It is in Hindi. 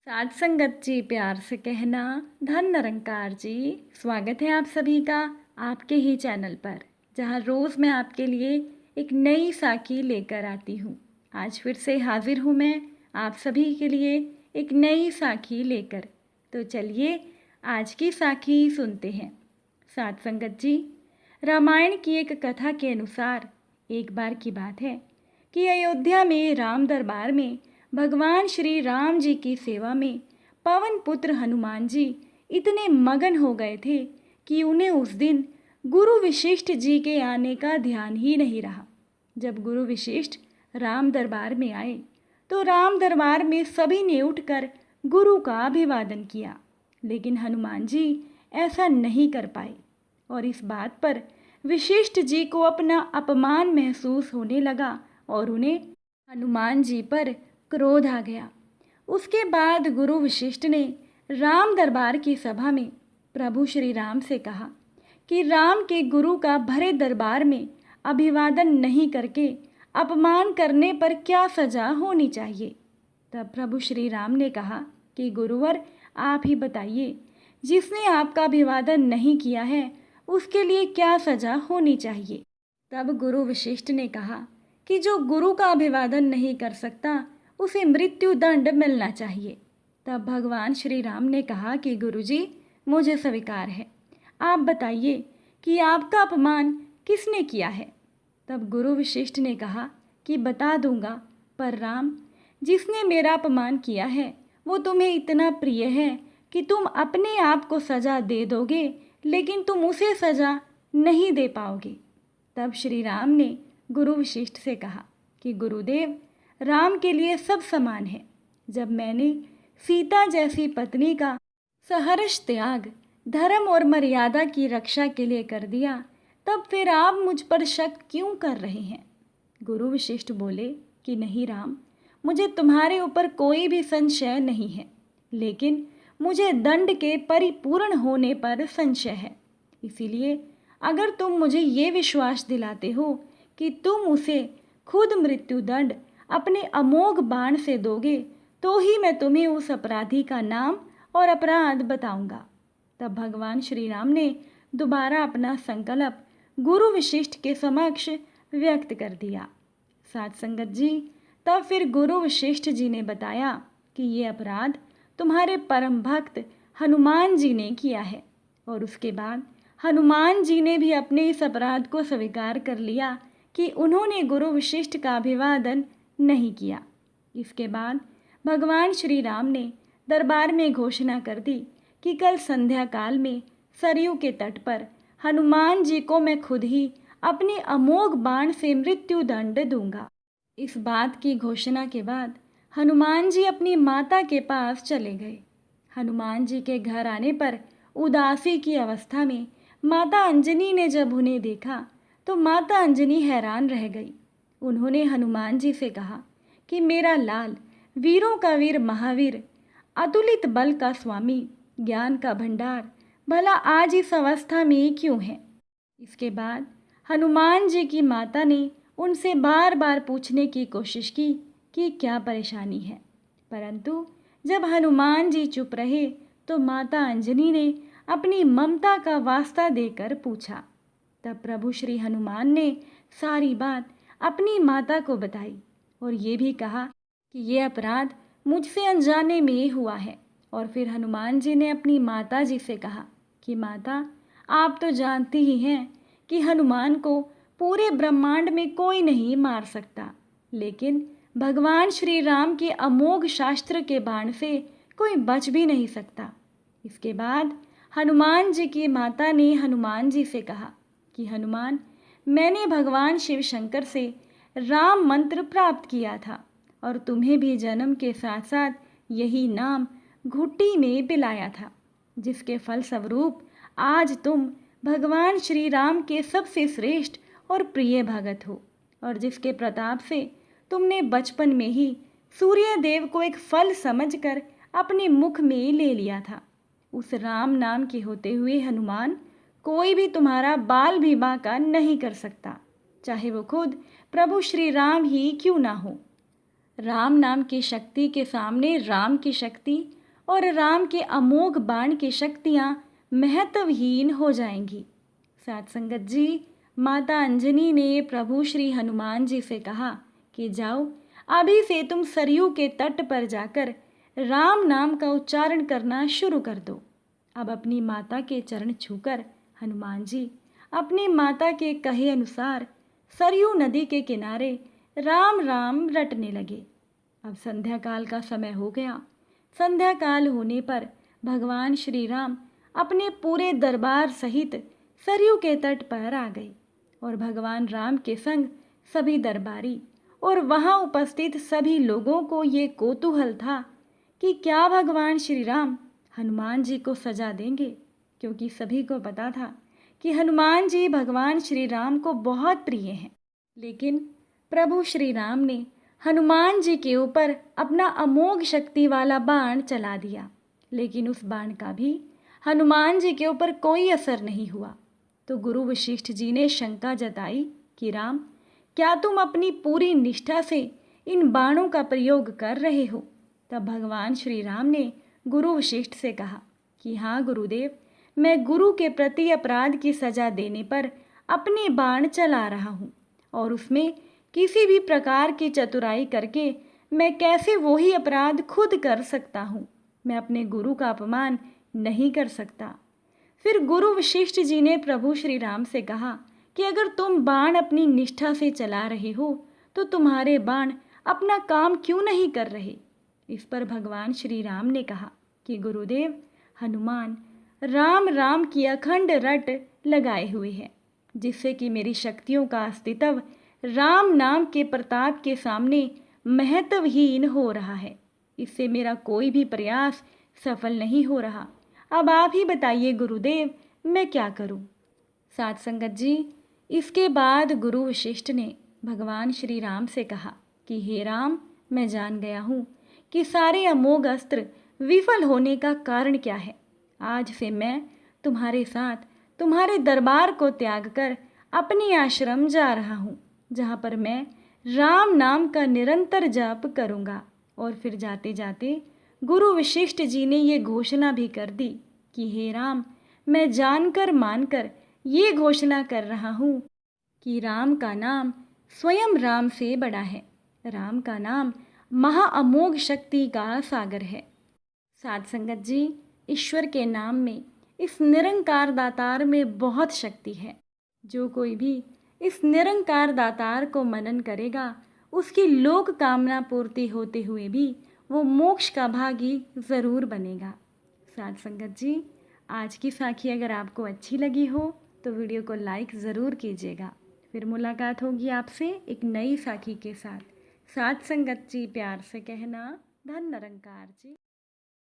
साध संगत जी, प्यार से कहना। धन निरंकार जी, स्वागत है आप सभी का आपके ही चैनल पर, जहां रोज़ मैं आपके लिए एक नई साखी लेकर आती हूं। आज फिर से हाजिर हूं मैं आप सभी के लिए एक नई साखी लेकर। तो चलिए आज की साखी सुनते हैं। साध संगत जी, रामायण की एक कथा के अनुसार एक बार की बात है कि अयोध्या में राम दरबार में भगवान श्री राम जी की सेवा में पवन पुत्र हनुमान जी इतने मगन हो गए थे कि उन्हें उस दिन गुरु वशिष्ठ जी के आने का ध्यान ही नहीं रहा। जब गुरु वशिष्ठ राम दरबार में आए तो राम दरबार में सभी ने उठकर गुरु का अभिवादन किया, लेकिन हनुमान जी ऐसा नहीं कर पाए और इस बात पर वशिष्ठ जी को अपना अपमान महसूस होने लगा और उन्हें हनुमान जी पर क्रोध आ गया। उसके बाद गुरु वशिष्ठ ने राम दरबार की सभा में प्रभु श्री राम से कहा कि राम के गुरु का भरे दरबार में अभिवादन नहीं करके अपमान करने पर क्या सजा होनी चाहिए। तब प्रभु श्री राम ने कहा कि गुरुवर, आप ही बताइए, जिसने आपका अभिवादन नहीं किया है उसके लिए क्या सजा होनी चाहिए। तब गुरु वशिष्ठ ने कहा कि जो गुरु का अभिवादन नहीं कर सकता उसे मृत्यु दंड मिलना चाहिए। तब भगवान श्री राम ने कहा कि गुरुजी, मुझे स्वीकार है, आप बताइए कि आपका अपमान किसने किया है। तब गुरु वशिष्ठ ने कहा कि बता दूंगा, पर राम, जिसने मेरा अपमान किया है वो तुम्हें इतना प्रिय है कि तुम अपने आप को सजा दे दोगे, लेकिन तुम उसे सजा नहीं दे पाओगे। तब श्री राम ने गुरु वशिष्ठ से कहा कि गुरुदेव, राम के लिए सब समान है। जब मैंने सीता जैसी पत्नी का सहर्ष त्याग धर्म और मर्यादा की रक्षा के लिए कर दिया, तब फिर आप मुझ पर शक क्यों कर रहे हैं। गुरु वशिष्ठ बोले कि नहीं राम, मुझे तुम्हारे ऊपर कोई भी संशय नहीं है, लेकिन मुझे दंड के परिपूर्ण होने पर संशय है। इसीलिए अगर तुम मुझे ये विश्वास दिलाते हो कि तुम उसे खुद मृत्युदंड अपने अमोघ बाण से दोगे, तो ही मैं तुम्हें उस अपराधी का नाम और अपराध बताऊंगा। तब भगवान श्री राम ने दोबारा अपना संकल्प गुरु वशिष्ठ के समक्ष व्यक्त कर दिया। साथ संगत जी, तब फिर गुरु वशिष्ठ जी ने बताया कि ये अपराध तुम्हारे परम भक्त हनुमान जी ने किया है। और उसके बाद हनुमान जी ने भी अपने इस अपराध को स्वीकार कर लिया कि उन्होंने गुरु वशिष्ठ का अभिवादन नहीं किया। इसके बाद भगवान श्री राम ने दरबार में घोषणा कर दी कि कल संध्या काल में सरयू के तट पर हनुमान जी को मैं खुद ही अपने अमोघ बाण से मृत्यु दंड दूंगा। इस बात की घोषणा के बाद हनुमान जी अपनी माता के पास चले गए। हनुमान जी के घर आने पर उदासी की अवस्था में माता अंजनी ने जब उन्हें देखा तो माता अंजनी हैरान रह गई। उन्होंने हनुमान जी से कहा कि मेरा लाल, वीरों का वीर महावीर, अतुलित बल का स्वामी, ज्ञान का भंडार, भला आज इस अवस्था में क्यों है। इसके बाद हनुमान जी की माता ने उनसे बार बार पूछने की कोशिश की कि क्या परेशानी है, परंतु जब हनुमान जी चुप रहे तो माता अंजनी ने अपनी ममता का वास्ता देकर पूछा। तब प्रभु श्री हनुमान ने सारी बात अपनी माता को बताई और ये भी कहा कि ये अपराध मुझसे अनजाने में हुआ है। और फिर हनुमान जी ने अपनी माता जी से कहा कि माता, आप तो जानती ही हैं कि हनुमान को पूरे ब्रह्मांड में कोई नहीं मार सकता, लेकिन भगवान श्री राम के अमोघ शास्त्र के बाण से कोई बच भी नहीं सकता। इसके बाद हनुमान जी की माता ने हनुमान जी से कहा कि हनुमान, मैंने भगवान शिव शंकर से राम मंत्र प्राप्त किया था और तुम्हें भी जन्म के साथ साथ यही नाम घुट्टी में पिलाया था, जिसके फलस्वरूप आज तुम भगवान श्री राम के सबसे श्रेष्ठ और प्रिय भगत हो, और जिसके प्रताप से तुमने बचपन में ही सूर्य देव को एक फल समझकर अपने मुख में ले लिया था। उस राम नाम के होते हुए हनुमान, कोई भी तुम्हारा बाल भी बांका नहीं कर सकता, चाहे वो खुद प्रभु श्री राम ही क्यों ना हो। राम नाम की शक्ति के सामने राम की शक्ति और राम के अमोघ बाण की शक्तियाँ महत्वहीन हो जाएंगी। साथ संगत जी, माता अंजनी ने प्रभु श्री हनुमान जी से कहा कि जाओ, अभी से तुम सरयू के तट पर जाकर राम नाम का उच्चारण करना शुरू कर दो। अब अपनी माता के चरण छूकर हनुमान जी अपनी माता के कहे अनुसार सरयू नदी के किनारे राम राम रटने लगे। अब संध्या काल का समय हो गया। संध्या काल होने पर भगवान श्री राम अपने पूरे दरबार सहित सरयू के तट पर आ गए और भगवान राम के संग सभी दरबारी और वहाँ उपस्थित सभी लोगों को ये कौतूहल था कि क्या भगवान श्री राम हनुमान जी को सजा देंगे, क्योंकि सभी को पता था कि हनुमान जी भगवान श्री राम को बहुत प्रिय हैं। लेकिन प्रभु श्री राम ने हनुमान जी के ऊपर अपना अमोघ शक्ति वाला बाण चला दिया, लेकिन उस बाण का भी हनुमान जी के ऊपर कोई असर नहीं हुआ। तो गुरु वशिष्ठ जी ने शंका जताई कि राम, क्या तुम अपनी पूरी निष्ठा से इन बाणों का प्रयोग कर रहे हो? तब भगवान श्री राम ने गुरु वशिष्ठ से कहा कि हाँ गुरुदेव, मैं गुरु के प्रति अपराध की सजा देने पर अपने बाण चला रहा हूँ, और उसमें किसी भी प्रकार की चतुराई करके मैं कैसे वही अपराध खुद कर सकता हूँ? मैं अपने गुरु का अपमान नहीं कर सकता। फिर गुरु वशिष्ठ जी ने प्रभु श्री राम से कहा कि अगर तुम बाण अपनी निष्ठा से चला रहे हो तो तुम्हारे बाण अपना काम क्यों नहीं कर रहे? इस पर भगवान श्री राम ने कहा कि गुरुदेव, हनुमान राम राम की अखंड रट लगाए हुए हैं, जिससे कि मेरी शक्तियों का अस्तित्व राम नाम के प्रताप के सामने महत्वहीन हो रहा है। इससे मेरा कोई भी प्रयास सफल नहीं हो रहा। अब आप ही बताइए गुरुदेव, मैं क्या करूं? साथ संगत जी, इसके बाद गुरु वशिष्ठ ने भगवान श्री राम से कहा कि हे राम, मैं जान गया हूँ कि सारे अमोघ अस्त्र विफल होने का कारण क्या है। आज से मैं तुम्हारे साथ तुम्हारे दरबार को त्याग कर अपने आश्रम जा रहा हूँ, जहाँ पर मैं राम नाम का निरंतर जाप करूँगा। और फिर जाते जाते गुरु वशिष्ठ जी ने ये घोषणा भी कर दी कि हे राम, मैं जानकर मानकर ये घोषणा कर रहा हूँ कि राम का नाम स्वयं राम से बड़ा है। राम का नाम महाअमोघ शक्ति का सागर है। साथ संगत जी, ईश्वर के नाम में, इस निरंकार दातार में बहुत शक्ति है। जो कोई भी इस निरंकार दातार को मनन करेगा, उसकी लोक कामना पूर्ति होते हुए भी वो मोक्ष का भागी ज़रूर बनेगा। साथ संगत जी, आज की साखी अगर आपको अच्छी लगी हो तो वीडियो को लाइक ज़रूर कीजिएगा। फिर मुलाकात होगी आपसे एक नई साखी के साथ। साथ संगत जी, प्यार से कहना, धन निरंकार जी।